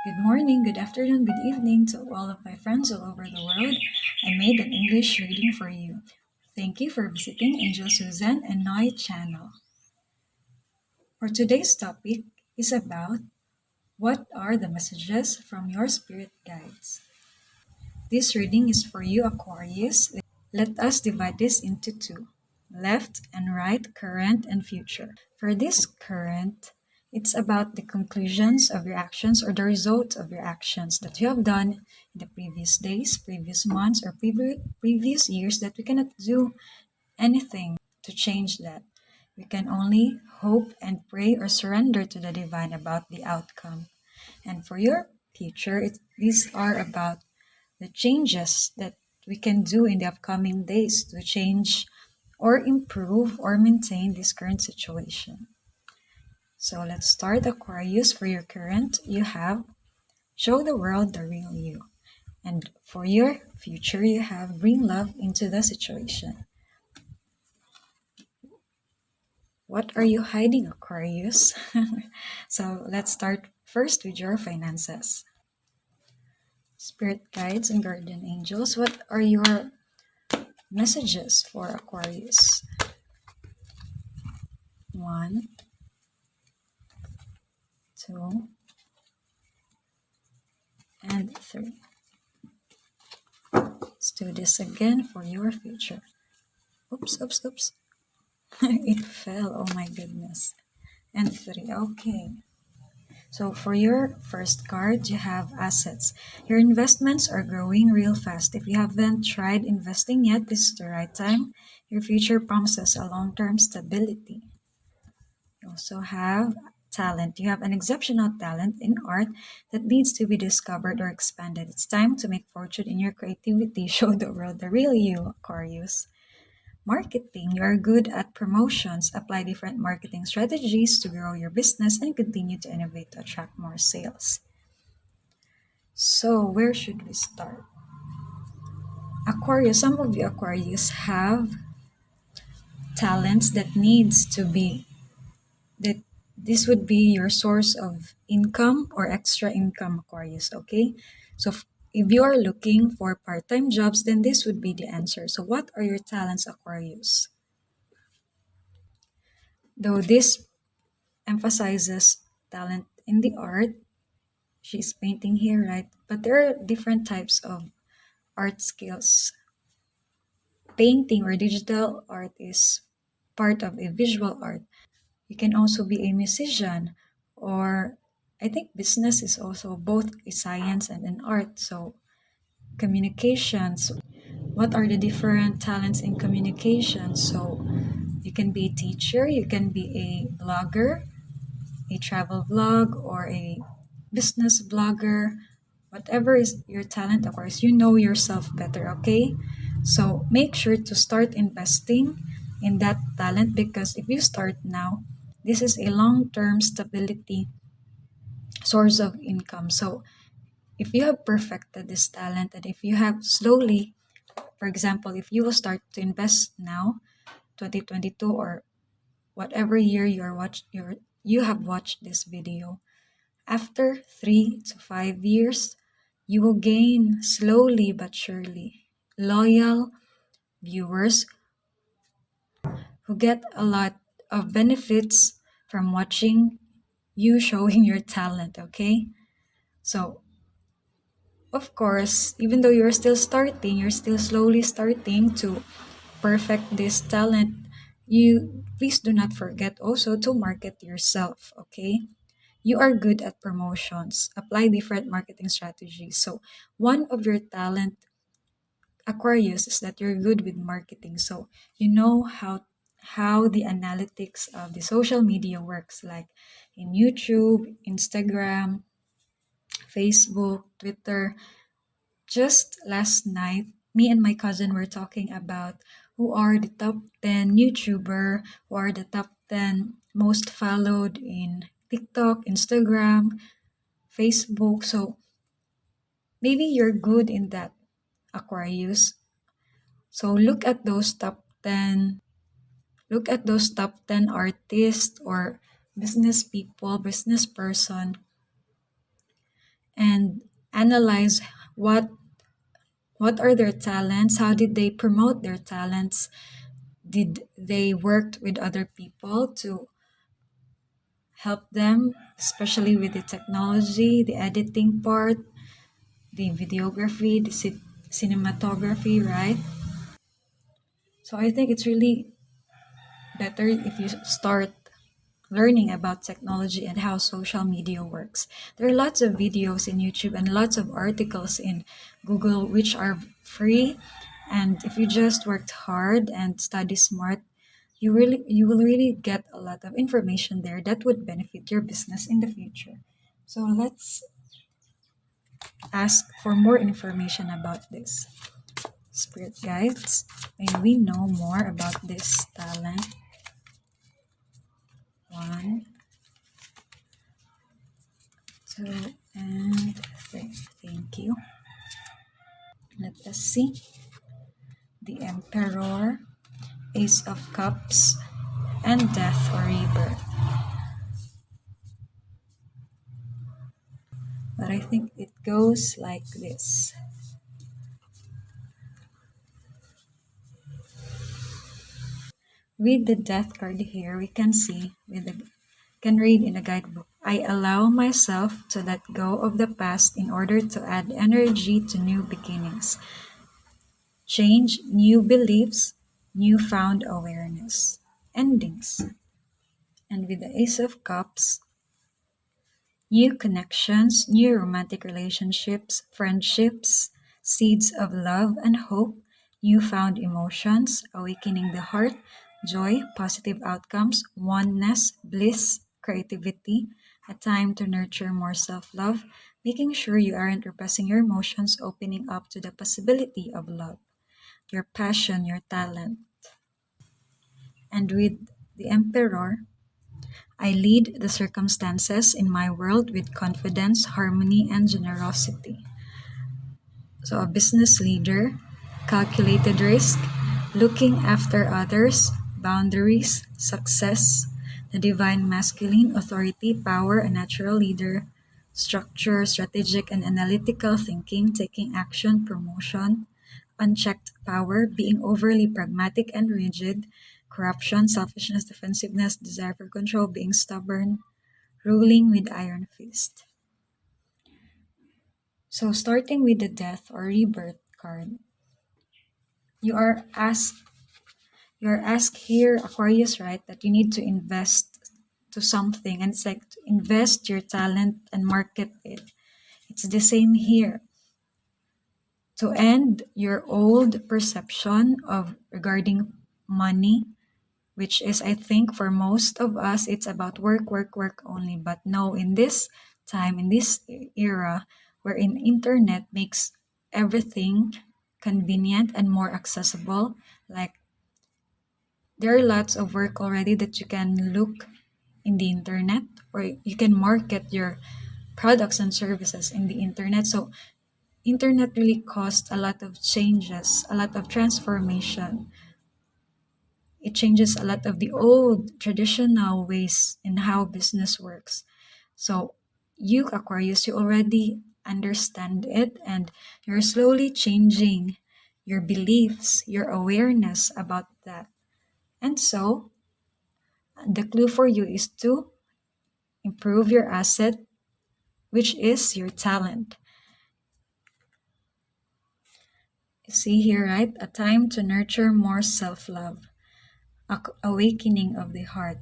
Good morning, good afternoon, good evening to all of my friends all over the world. I made an English reading for you. Thank you for visiting Angel Susan and Noel channel. For today's topic is about what are the messages from your spirit guides. This reading is for you, Aquarius. Let us divide this into two, left and right, current and future. For this current, it's about the conclusions of your actions or the result of your actions that you have done in the previous days, previous months, or previous years that we cannot do anything to change that. We can only hope and pray or surrender to the divine about the outcome. And for your future, these are about the changes that we can do in the upcoming days to change or improve or maintain this current situation. So let's start, Aquarius. For your current, you have show the world the real you. And for your future, you have bring love into the situation. What are you hiding, Aquarius? So let's start first with your finances. Spirit guides and guardian angels, what are your messages for Aquarius? 1, 2, and 3. Let's do this again for your future. Oops. It fell. Oh my goodness. And 3. Okay. So for your first card, you have assets. Your investments are growing real fast. If you haven't tried investing yet, this is the right time. Your future promises a long-term stability. You also have talent. You have an exceptional talent in art that needs to be discovered or expanded. It's time to make fortune in your creativity. Show the world the real you, Aquarius. Marketing. You are good at promotions. Apply different marketing strategies to grow your business and continue to innovate to attract more sales. So, where should we start? Aquarius, some of you Aquarius have talents that needs to be that this would be your source of income or extra income, Aquarius, okay? So if you are looking for part-time jobs, then this would be the answer. So what are your talents, Aquarius? Though this emphasizes talent in the art, she's painting here, right? But there are different types of art skills. Painting or digital art is part of a visual art. You can also be a musician, or I think business is also both a science and an art. So communications, what are the different talents in communication? So you can be a teacher, you can be a blogger, a travel vlog, or a business blogger. Whatever is your talent, of course, you know yourself better, okay? So make sure to start investing in that talent, because if you start now, this is a long-term stability source of income. So if you have perfected this talent, and if you have slowly, for example, if you will start to invest now, 2022 or whatever year you have watched this video, after 3 to 5 years, you will gain slowly but surely loyal viewers who get a lot of benefits from watching you showing your talent, okay? So, of course, even though you're still starting, you're still slowly starting to perfect this talent, you please do not forget also to market yourself, okay? You are good at promotions. Apply different marketing strategies. So, one of your talent, Aquarius, is that you're good with marketing. So, you know how the analytics of the social media works, like in YouTube, Instagram, Facebook, Twitter. Just last night, me and my cousin were talking about who are the top 10 YouTuber, who are the top 10 most followed in TikTok, Instagram, Facebook. So maybe you're good in that, Aquarius. So look at those top 10 artists or business people, business person, and analyze what are their talents, how did they promote their talents, did they work with other people to help them, especially with the technology, the editing part, the videography, the cinematography, right? So I think it's really better if you start learning about technology and how social media works. There are lots of videos in YouTube and lots of articles in Google which are free, and if you just worked hard and study smart, you will really get a lot of information there that would benefit your business in the future. So let's ask for more information about this. Spirit guides, may we know more about this talent? One, two, and three. Thank you. Let us see. The Emperor, Ace of Cups, and Death or Rebirth. But I think it goes like this. With the Death card here, we can see, can read in the guidebook. I allow myself to let go of the past in order to add energy to new beginnings. Change, new beliefs, newfound awareness. Endings. And with the Ace of Cups, new connections, new romantic relationships, friendships, seeds of love and hope, newfound emotions, awakening the heart, joy, positive outcomes, oneness, bliss, creativity, a time to nurture more self love, making sure you aren't repressing your emotions, opening up to the possibility of love, your passion, your talent. And with the Emperor, I lead the circumstances in my world with confidence, harmony, and generosity. So, a business leader, calculated risk, looking after others, boundaries, success, the divine masculine, authority, power, a natural leader, structure, strategic and analytical thinking, taking action, promotion, unchecked power, being overly pragmatic and rigid, corruption, selfishness, defensiveness, desire for control, being stubborn, ruling with iron fist. So starting with the death or rebirth card, you are asked here, Aquarius, right, that you need to invest to something, and it's like to invest your talent and market it. It's the same here. To end your old perception of regarding money, which is, I think, for most of us, it's about work, work, work only. But no, in this time, in this era, wherein internet makes everything convenient and more accessible, like there are lots of work already that you can look in the internet, or you can market your products and services in the internet. So internet really caused a lot of changes, a lot of transformation. It changes a lot of the old traditional ways in how business works. So you, Aquarius, you already understand it, and you're slowly changing your beliefs, your awareness about that. And so the clue for you is to improve your asset, which is your talent. You see here, right? A time to nurture more self-love, awakening of the heart.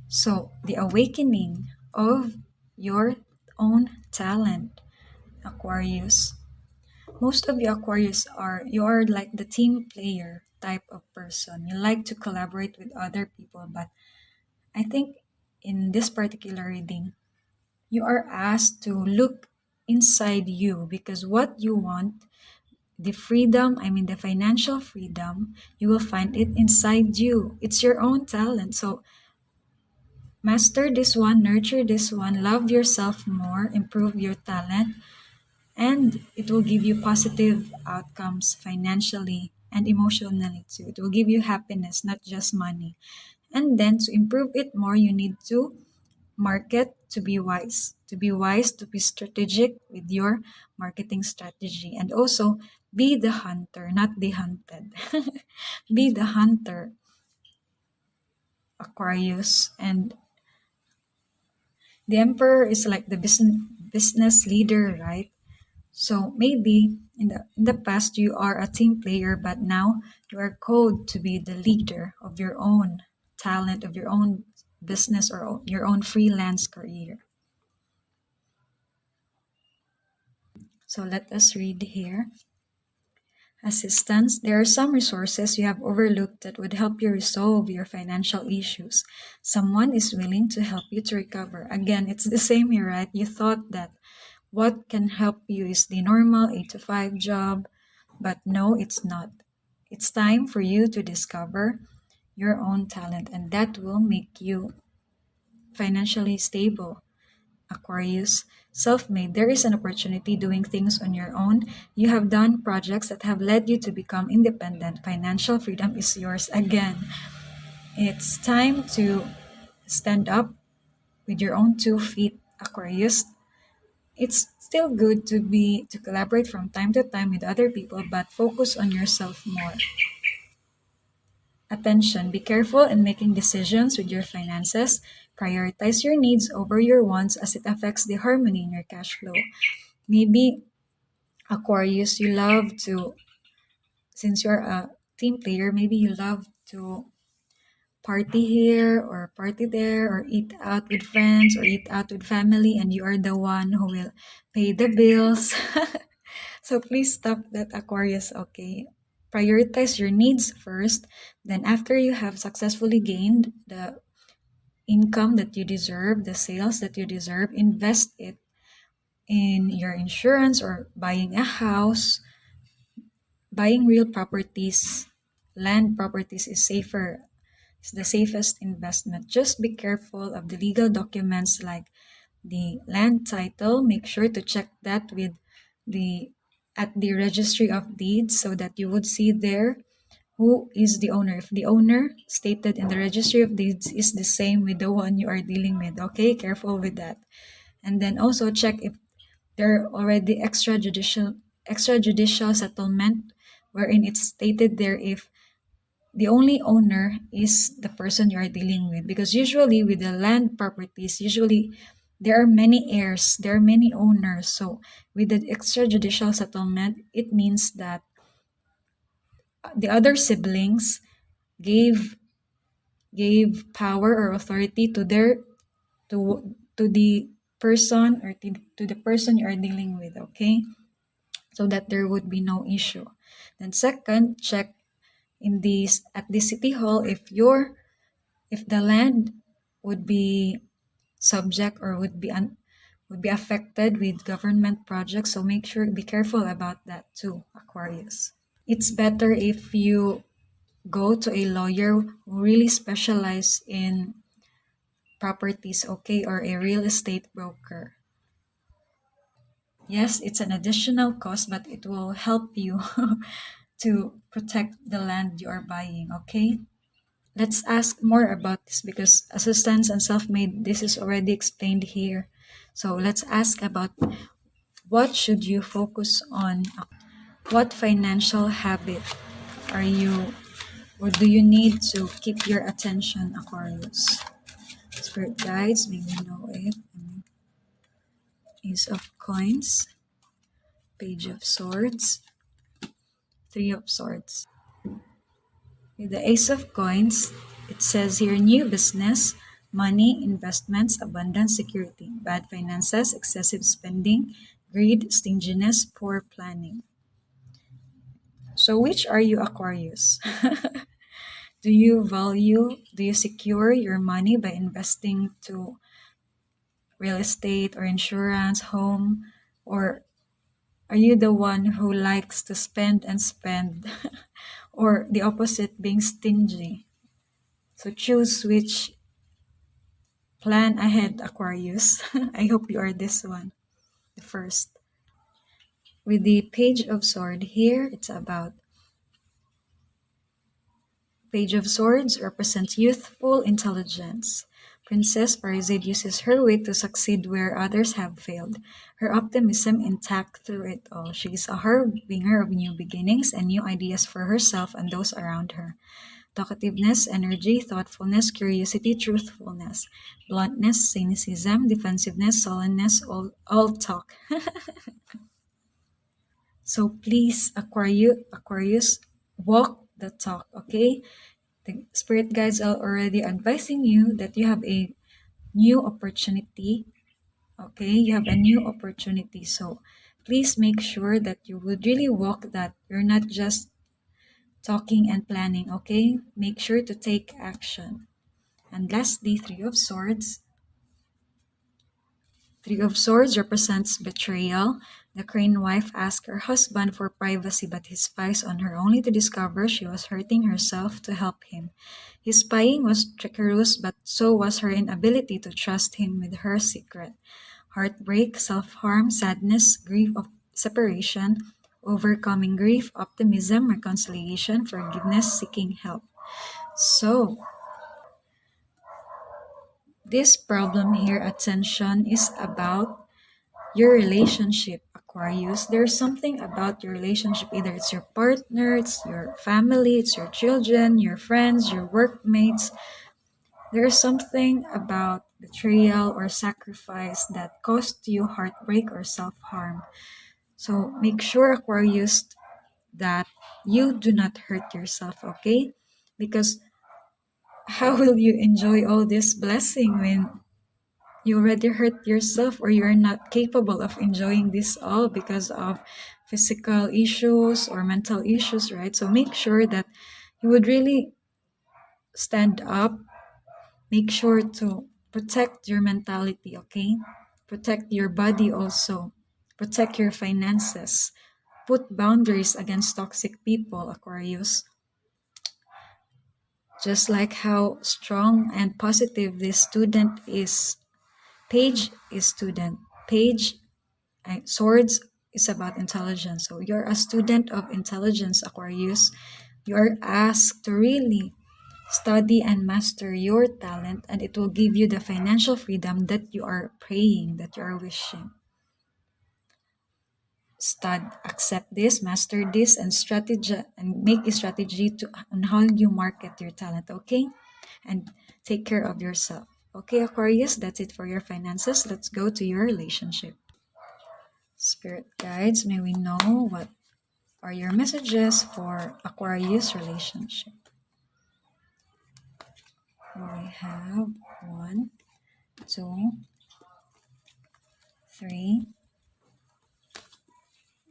So the awakening of your own talent, Aquarius. Most of you Aquarius you are like the team player type of person. You like to collaborate with other people, but I think in this particular reading, you are asked to look inside you, because what you want, the freedom, I mean the financial freedom, you will find it inside you. It's your own talent. So master this one, nurture this one, love yourself more, improve your talent, and it will give you positive outcomes financially and emotionally too. It will give you happiness, not just money. And then to improve it more, you need to market to be wise. To be wise, to be strategic with your marketing strategy. And also, be the hunter, not the hunted. Be the hunter, Aquarius. And the Emperor is like the business leader, right? So maybe in the past you are a team player, but now you are called to be the leader of your own talent, of your own business or your own freelance career. So let us read here. Assistance. There are some resources you have overlooked that would help you resolve your financial issues. Someone is willing to help you to recover. Again, it's the same here, right? You thought that what can help you is the normal 8 to 5 job, but no, it's not. It's time for you to discover your own talent, and that will make you financially stable. Aquarius, self-made. There is an opportunity doing things on your own. You have done projects that have led you to become independent. Financial freedom is yours again. It's time to stand up with your own 2 feet, Aquarius. It's still good to collaborate from time to time with other people, but focus on yourself more. Attention, be careful in making decisions with your finances. Prioritize your needs over your wants as it affects the harmony in your cash flow. Maybe Aquarius, you love to, since you're a team player, maybe you love to party here or party there or eat out with friends or eat out with family, and you are the one who will pay the bills. So please stop that, Aquarius, okay? Prioritize your needs first. Then after you have successfully gained the income that you deserve, the sales that you deserve, invest it in your insurance or buying a house. Buying real properties, land properties is safer. It's the safest investment. Just be careful of the legal documents like the land title. Make sure to check that with the at the registry of deeds so that you would see there who is the owner. If the owner stated in the registry of deeds is the same with the one you are dealing with, okay? Careful with that. And then also check if there are already extrajudicial settlement wherein it's stated there if the only owner is the person you are dealing with, because usually with the land properties, usually there are many heirs, there are many owners. So with the extrajudicial settlement, it means that the other siblings gave power or authority to their to the person or to the person you are dealing with, okay? So that there would be no issue. Then second, check in this at the city hall if the land would be subject or would be affected with government projects. So make sure be careful about that too, Aquarius. It's better if you go to a lawyer who really specialize in properties, okay, or a real estate broker. Yes, it's an additional cost, but it will help you to protect the land you are buying, okay? Let's ask more about this because assistance and self-made, this is already explained here. So let's ask about what should you focus on? What financial habit are you or do you need to keep your attention, Aquarius? Spirit guides, may we know it. Ace of Coins, Page of Swords, Three of Swords. With the Ace of Coins, it says here new business, money, investments, abundance, security, bad finances, excessive spending, greed, stinginess, poor planning. So which are you, Aquarius? Do you secure your money by investing to real estate or insurance, home, or are you the one who likes to spend and spend? Or the opposite, being stingy? So choose which plan ahead, Aquarius. I hope you are this one, the first. With the Page of Sword here, it's about Page of Swords represents youthful intelligence. Princess Parizade uses her wit to succeed where others have failed, her optimism intact through it all. She is a harbinger of new beginnings and new ideas for herself and those around her. Talkativeness, energy, thoughtfulness, curiosity, truthfulness, bluntness, cynicism, defensiveness, sullenness, all talk. So please, Aquarius, walk the talk, okay? The spirit guides are already advising you that you have a new opportunity, okay? You have a new opportunity. So please make sure that you would really walk that. You're not just talking and planning, okay? Make sure to take action. And lastly, Three of Swords. Three of Swords represents betrayal. The crane wife asked her husband for privacy, but he spies on her only to discover she was hurting herself to help him. His spying was treacherous, but so was her inability to trust him with her secret. Heartbreak, self-harm, sadness, grief of separation, overcoming grief, optimism, reconciliation, forgiveness, seeking help. So, this problem here, attention, is about your relationship, Aquarius. There's something about your relationship. Either it's your partner, it's your family, it's your children, your friends, your workmates. There's something about betrayal or sacrifice that caused you heartbreak or self-harm. So make sure, Aquarius, that you do not hurt yourself, okay? Because how will you enjoy all this blessing when you already hurt yourself or you're not capable of enjoying this all because of physical issues or mental issues, right? So make sure that you would really stand up. Make sure to protect your mentality, okay? Protect your body also. Protect your finances. Put boundaries against toxic people, Aquarius. Just like how strong and positive this student is. Page is student. Page, swords is about intelligence. So you're a student of intelligence, Aquarius. You're asked to really study and master your talent, and it will give you the financial freedom that you are praying, that you are wishing. Accept this, master this, and make a strategy on how you market your talent, okay? And take care of yourself. Okay, Aquarius, that's it for your finances. Let's go to your relationship. Spirit guides, may we know what are your messages for Aquarius relationship? We have 1, 2, 3,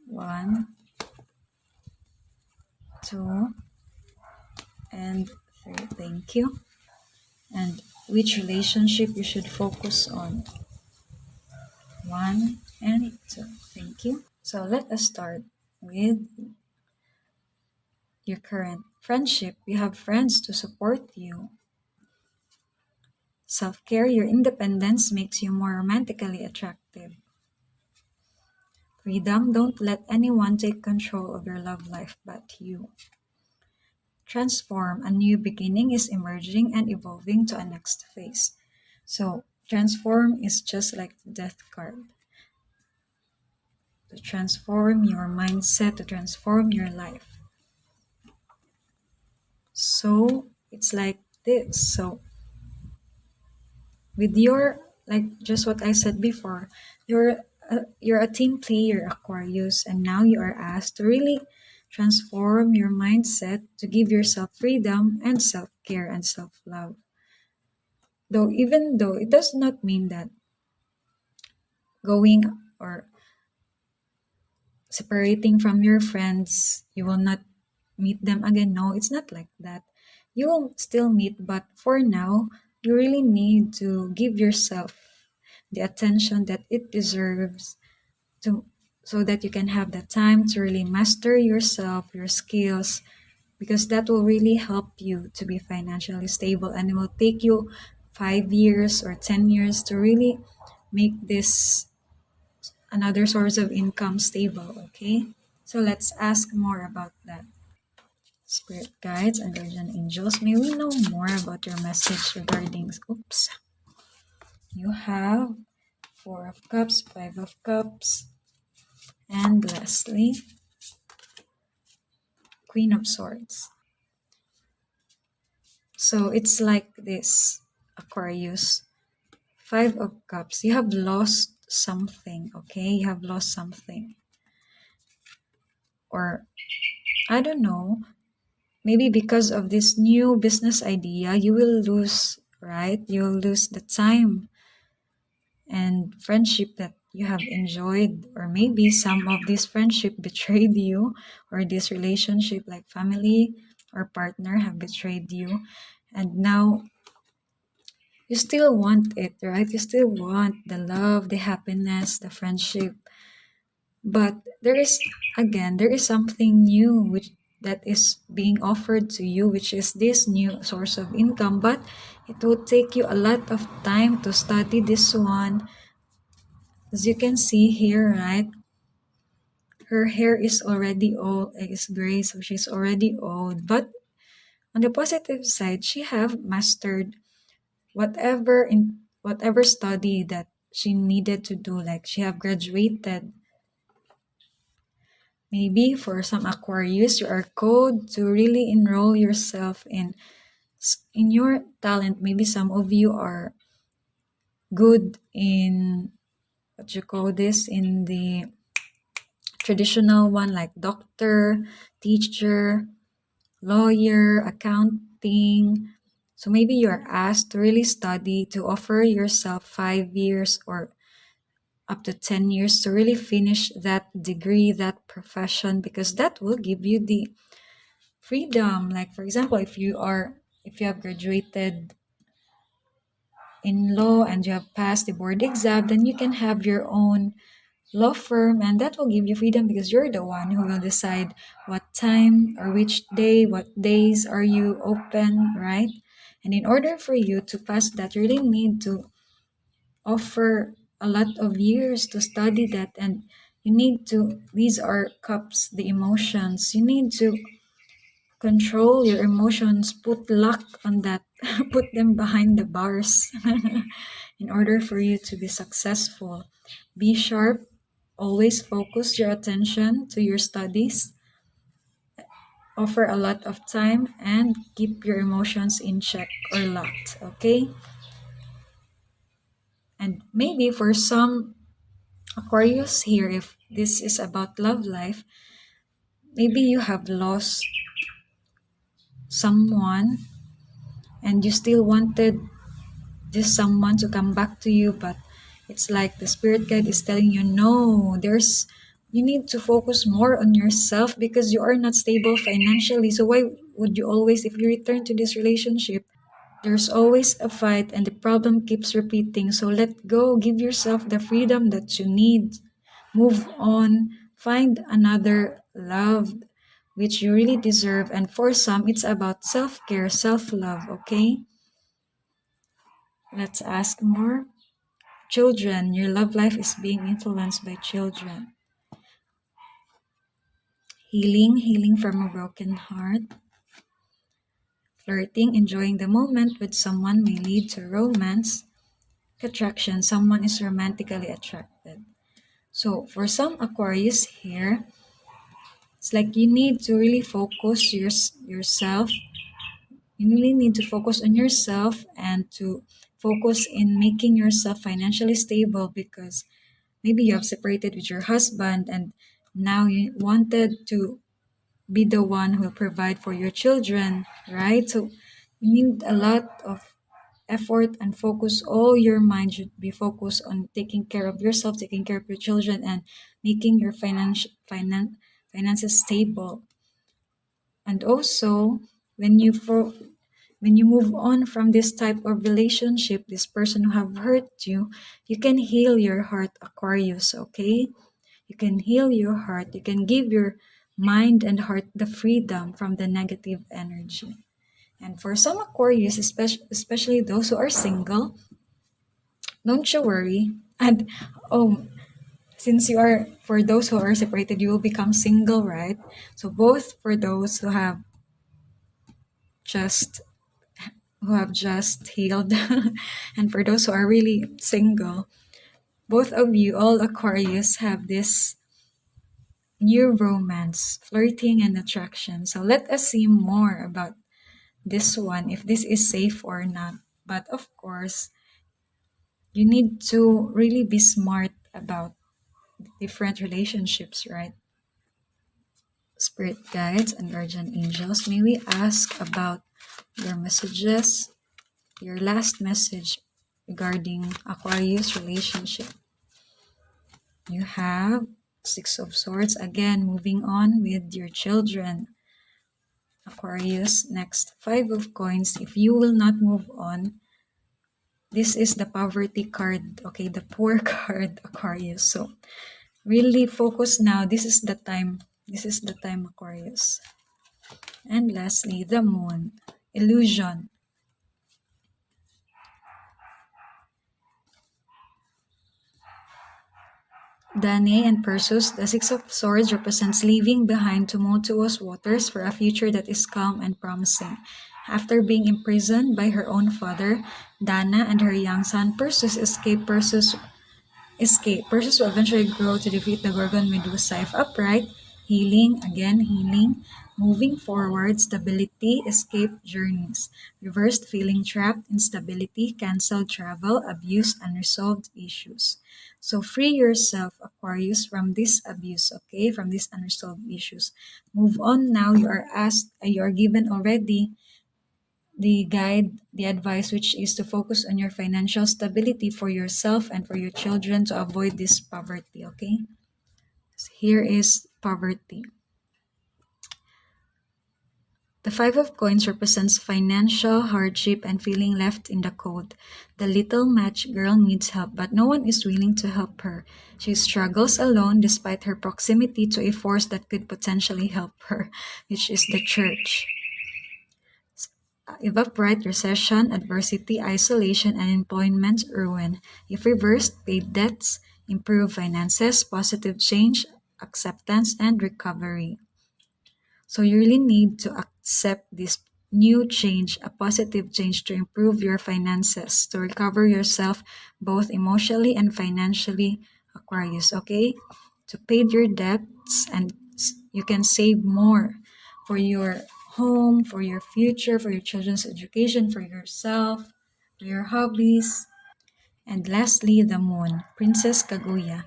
1, 2, and 3. Thank you. And which relationship you should focus on? 1 and 2. Thank you. So let us start with your current friendship. You have friends to support you. Self-care, your independence makes you more romantically attractive. Freedom, don't let anyone take control of your love life but you. Transform, a new beginning is emerging and evolving to a next phase. So, transform is just like the death card. To transform your mindset, to transform your life. So, it's like this. So, with your, like just what I said before, you're a team player, Aquarius, and now you are asked to really transform your mindset to give yourself freedom and self-care and self-love. Though even though it does not mean that going or separating from your friends, you will not meet them again. No, it's not like that. You will still meet, but for now, you really need to give yourself the attention that it deserves to so that you can have the time to really master yourself, your skills, because that will really help you to be financially stable, and it will take you 5 years or 10 years to really make this another source of income stable, okay? So let's ask more about that. Spirit guides and guardian angels, may we know more about your message regarding, oops, You have Four of Cups, Five of Cups, and lastly, Queen of Swords. So it's like this, Aquarius. Five of Cups. You have lost something, okay? You have lost something. Or, I don't know, maybe because of this new business idea, you will lose, right? You will lose the time and friendship that you have enjoyed. Or maybe some of this friendship betrayed you, or this relationship like family or partner have betrayed you. And now you still want it, right? You still want the love, the happiness, the friendship. But there is something new which that is being offered to you, which is this new source of income. But it will take you a lot of time to study this one. As you can see here, right? Her hair is already old, is gray, so she's already old. But on the positive side, she have mastered whatever study that she needed to do. Like she have graduated. Maybe for some Aquarius, you are called to really enroll yourself in your talent. Maybe some of you are good in what you call this, in the traditional one, like doctor, teacher, lawyer, accounting. So maybe you're asked to really study to offer yourself 5 years or up to 10 years to really finish that degree, that profession, because that will give you the freedom. Like for example, if you have graduated in law and you have passed the board exam, then you can have your own law firm, and that will give you freedom because you're the one who will decide what time or which day, what days are you open, right? And in order for you to pass that, you really need to offer a lot of years to study that. And you need to, these are cups, the emotions, you need to control your emotions, put luck on that, put them behind the bars in order for you to be successful. Be sharp, always focus your attention to your studies, offer a lot of time, and keep your emotions in check or locked, okay? And maybe for some Aquarius here, if this is about love life, maybe you have lost someone and you still wanted this someone to come back to you, but it's like the spirit guide is telling you, no, you need to focus more on yourself because you are not stable financially. So why would you always, if you return to this relationship, there's always a fight and the problem keeps repeating. So let go, give yourself the freedom that you need, move on, find another love which you really deserve. And for some, it's about self-care, self-love, okay? Let's ask more. Children, your love life is being influenced by children. Healing from a broken heart. Flirting, enjoying the moment with someone may lead to romance. Attraction, someone is romantically attracted. So for some Aquarius here, it's like you need to really focus yourself. You really need to focus on yourself and to focus in making yourself financially stable, because maybe you have separated with your husband and now you wanted to be the one who will provide for your children, right? So you need a lot of effort and focus. All your mind should be focused on taking care of yourself, taking care of your children, and making your finances stable. And also, when you when you move on from this type of relationship, this person who have hurt you, you can heal your heart, Aquarius, okay? You can heal your heart. You can give your mind and heart the freedom from the negative energy. And for some Aquarius, especially those who are single, don't you worry. And oh, since you are, for those who are separated, you will become single, right? So both for those who have just who have just healed, and for those who are really single, both of you, all Aquarius, have this new romance, flirting, and attraction. So let us see more about this one, if this is safe or not. But of course, you need to really be smart about different relationships, right? Spirit guides and guardian angels, may we ask about your messages, your last message regarding Aquarius relationship. You have Six of Swords, again moving on with your children. Aquarius, next Five of Coins. If you will not move on, this is the poverty card, okay, the poor card, Aquarius. So really focus now. This is the time. This is the time, Aquarius. And lastly, the Moon, illusion. Danae and Perseus, the Six of Swords represents leaving behind tumultuous waters for a future that is calm and promising. After being imprisoned by her own father, Dana and her young son Perseus escape. Perseus will eventually grow to defeat the Gorgon Medusa. If upright, healing, again healing, moving forward, stability, escape journeys. Reversed, feeling trapped, instability, cancelled travel, abuse, unresolved issues. So free yourself, Aquarius, from this abuse, okay, from these unresolved issues. Move on now. You are asked, you are given already the guide, the advice, which is to focus on your financial stability for yourself and for your children to avoid this poverty, okay? So here is poverty. The Five of Coins represents financial hardship and feeling left in the cold. The little match girl needs help, but no one is willing to help her. She struggles alone despite her proximity to a force that could potentially help her, which is the church. If upright, recession, adversity, isolation, and employment ruin. If reversed, paid debts, improved finances, positive change, acceptance, and recovery. So you really need to accept this new change, a positive change to improve your finances, to recover yourself both emotionally and financially, Aquarius, okay? To pay your debts and you can save more for your home, for your future, for your children's education, for yourself, for your hobbies. And lastly, the Moon, Princess Kaguya,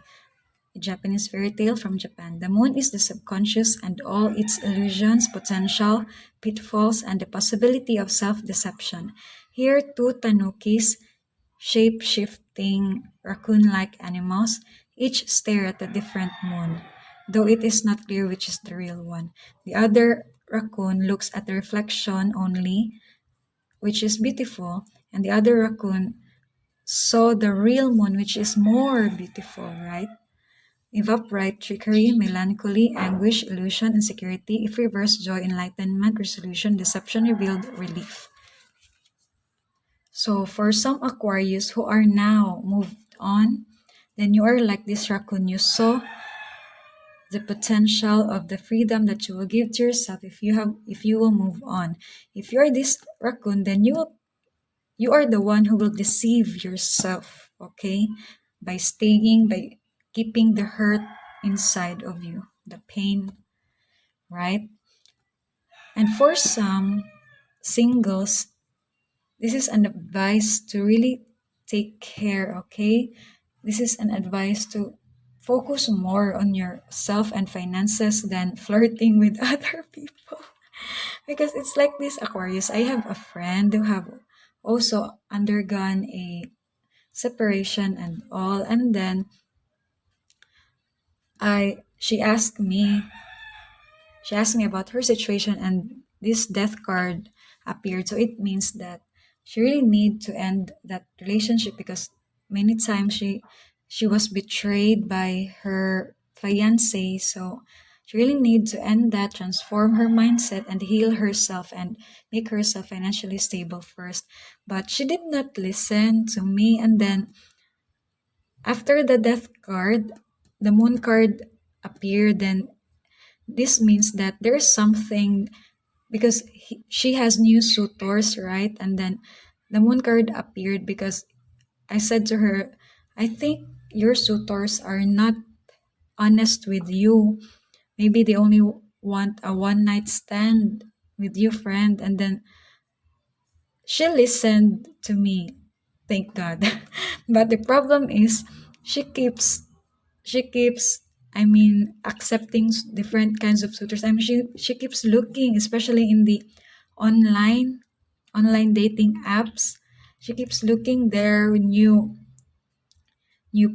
a Japanese fairy tale from Japan. The moon is the subconscious and all its illusions, potential, pitfalls, and the possibility of self-deception. Here, two tanukis, shape-shifting raccoon-like animals, each stare at a different moon, though it is not clear which is the real one. The other raccoon looks at the reflection only, which is beautiful, and the other raccoon saw the real moon, which is more beautiful, right? If upright, trickery, melancholy, anguish, illusion, insecurity. If reversed, joy, enlightenment, resolution, deception, revealed, relief. So for some Aquarius who are now moved on, then you are like this raccoon. You saw the potential of the freedom that you will give to yourself if you will move on. If you are this raccoon, then you are the one who will deceive yourself, okay? By keeping the hurt inside of you, the pain, right? And for some singles, this is an advice to really take care, okay? This is an advice to focus more on yourself and finances than flirting with other people. Because it's like this, Aquarius. I have a friend who have also undergone a separation and all, and then I she asked me about her situation, and this death card appeared. So it means that she really need to end that relationship because many times she was betrayed by her fiance. So she really need to end that, transform her mindset, and heal herself and make herself financially stable first. But she did not listen to me, and then after the death card, the moon card appeared. Then this means that there's something because she has new suitors, right? And then the moon card appeared because I said to her, I think your suitors are not honest with you. Maybe they only want a one night stand with you, friend. And then she listened to me, thank God. But the problem is she keeps she keeps accepting different kinds of suitors. She keeps looking, especially in the online dating apps. She keeps looking there with new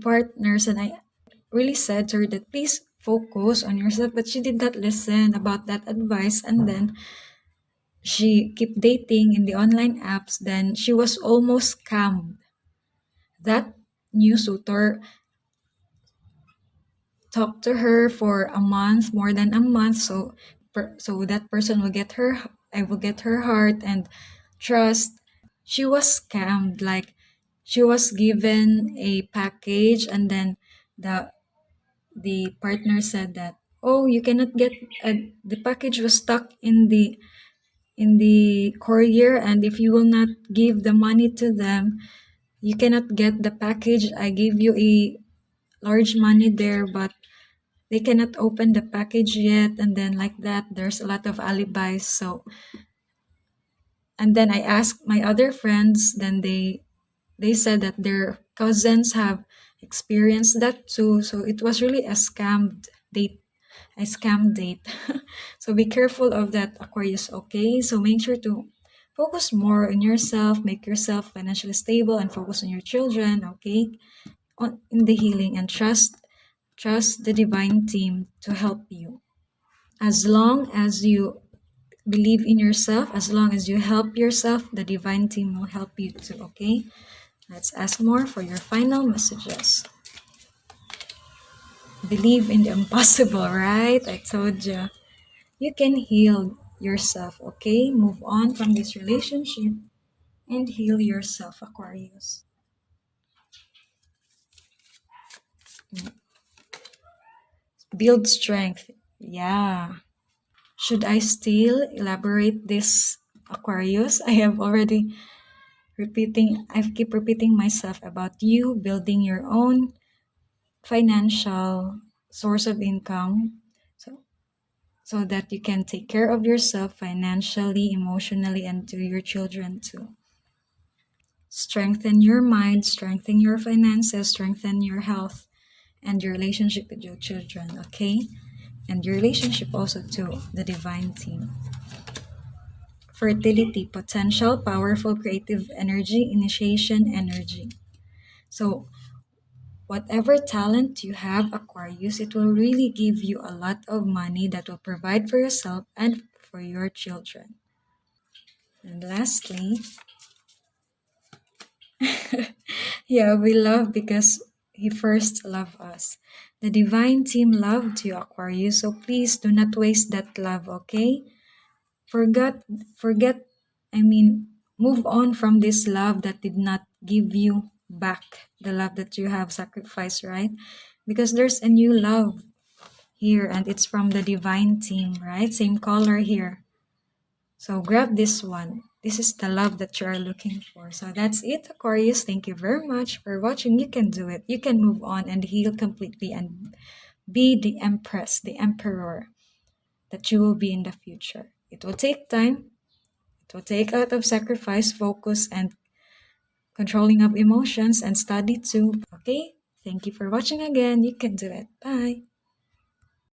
partners, and I really said to her that please focus on yourself, but she did not listen about that advice. And then she kept dating in the online apps. Then she was almost scammed. That new suitor talked to her for a month, more than a month, so that person will get her, I will get her heart and trust. She was scammed. Like, she was given a package, and then the partner said that, oh, you cannot get, the package was stuck in the courier, and if you will not give the money to them, you cannot get the package. I gave you a large money there, but they cannot open the package yet. And then, like that, there's a lot of alibis. So, and then I asked my other friends, then they said that their cousins have experienced that too. So it was really a scam date. So be careful of that, Aquarius, okay? So make sure to focus more on yourself, make yourself financially stable, and focus on your children, okay? In the healing, and trust the divine team to help you. As long as you believe in yourself, as long as you help yourself, the divine team will help you too, okay? Let's ask more for your final messages. Believe in the impossible, right? I told you. You can heal yourself, okay? Move on from this relationship and heal yourself, Aquarius. Build strength. Yeah. Should I still elaborate this, Aquarius? I keep repeating myself about you building your own financial source of income, so that you can take care of yourself financially, emotionally, and to your children too. Strengthen your mind, strengthen your finances, strengthen your health, and your relationship with your children, okay? And your relationship also to the divine team. Fertility, potential, powerful, creative energy, initiation energy. So, whatever talent you have, Aquarius, it will really give you a lot of money that will provide for yourself and for your children. And lastly, yeah, we love because He first loved us. The divine team loved you, Aquarius, so please do not waste that love, okay? Forget, forget, move on from this love that did not give you back the love that you have sacrificed, right? Because there's a new love here, and it's from the divine team, right? Same color here. So grab this one. This is the love that you are looking for. So that's it, Aquarius. Thank you very much for watching. You can do it. You can move on and heal completely and be the empress, the emperor that you will be in the future. It will take time. It will take a lot of sacrifice, focus, and controlling of emotions, and study too. Okay? Thank you for watching again. You can do it. Bye.